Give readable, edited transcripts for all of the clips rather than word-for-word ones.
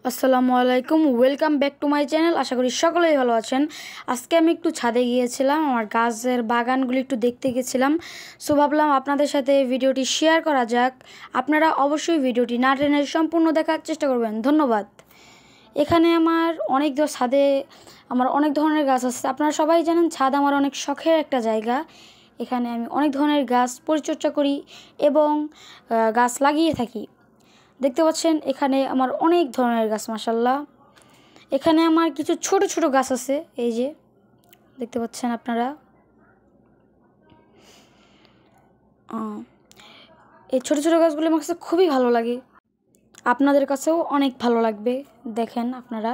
আসসালামু আলাইকুম, welcome back to my channel. আশা করি সকলেই ভালো আছেন। আজকে আমি একটু ছাদে গিয়েছিলাম, আমার গাছের বাগানগুলি একটু দেখতে গেছিলাম। সো ভাবলাম আপনাদের সাথে ভিডিওটি শেয়ার করা যাক। আপনারা অবশ্যই ভিডিওটি না টেনে সম্পূর্ণ দেখার চেষ্টা করবেন। ধন্যবাদ। এখানে ছাদে আমার অনেক ধরনের গাছ আছে। আপনারা সবাই জানেন ছাদ আমার অনেক শখের একটা জায়গা। এখানে আমি অনেক ধরনের গাছ পরিচর্যা করি এবং গাছ লাগিয়ে থাকি। দেখতে পাচ্ছেন এখানে আমার অনেক ধরনের গাছ, মাশাআল্লাহ। এখানে আমার কিছু ছোট ছোট গাছ আছে, এই যে দেখতে পাচ্ছেন আপনারা। এই ছোট ছোট গাছগুলো আমার কাছে খুবই ভালো লাগে, আপনাদের কাছেও অনেক ভালো লাগবে। দেখেন আপনারা,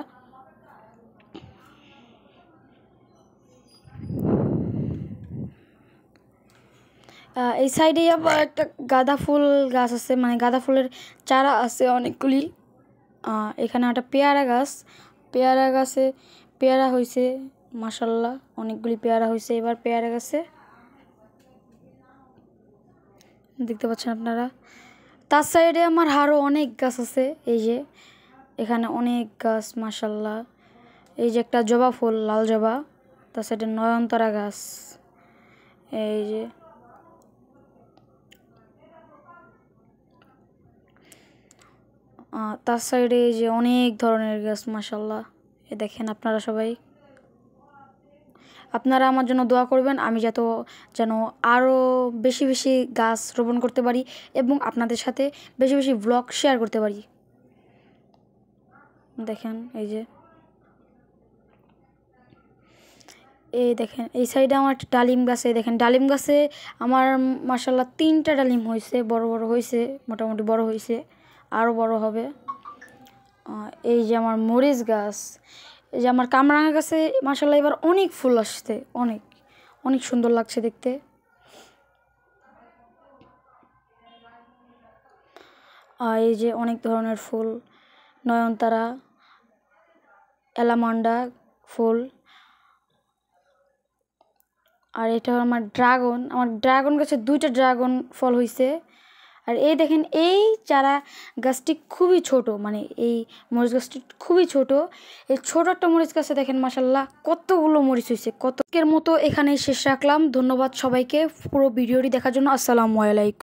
এই সাইডে আবার একটা গাঁদা ফুল গাছ আছে, মানে গাঁদা ফুলের চারা আছে অনেকগুলি। এখানে একটা পেয়ারা গাছে পেয়ারা হয়েছে, মাশাআল্লাহ অনেকগুলি পেয়ারা হয়েছে এবার পেয়ারা গাছে, দেখতে পাচ্ছেন আপনারা। তার সাইডে আমার আরও অনেক গাছ আছে, এই যে এখানে অনেক গাছ, মাশাআল্লাহ। এই যে একটা জবা ফুল, লাল জবা। তার সাইডে নয়নতারা গাছ, এই যে তার সাইডে এই যে অনেক ধরনের গাছ, মাশাআল্লাহ। এ দেখেন আপনারা সবাই, আপনারা আমার জন্য দোয়া করবেন, আমি যেন আরও বেশি বেশি গাছ রোপণ করতে পারি এবং আপনাদের সাথে বেশি বেশি ব্লগ শেয়ার করতে পারি। দেখেন এই যে দেখেন এই সাইডে আমার ডালিম গাছে, দেখেন ডালিম গাছে আমার মাশাআল্লাহ 3টা ডালিম হয়েছে, বড় বড় হয়েছে, মোটামুটি বড় হয়েছে, আরও বড় হবে। এই যে আমার মরিচ গাছ, এই যে আমার কামরাঙা গাছে মাশাআল্লাহ এবার অনেক ফুল আসছে, অনেক অনেক সুন্দর লাগছে দেখতে। এই যে অনেক ধরনের ফুল, নয়নতারা, অ্যালামান্ডা ফুল। আর এটা আমার ড্রাগন গাছে 2টা ড্রাগন ফল হয়েছে। আর এই দেখেন এই চারা গাছটি খুবই ছোট, মানে এই মরিচ গাছটি খুবই ছোট। এই ছোট একটা মরিচ গাছে দেখেন মাশাআল্লাহ কতগুলো মরিচ হয়েছে। কতকের মতো এখানেই শেষ রাখলাম। ধন্যবাদ সবাইকে পুরো ভিডিওটি দেখার জন্য। আসসালামু আলাইকুম।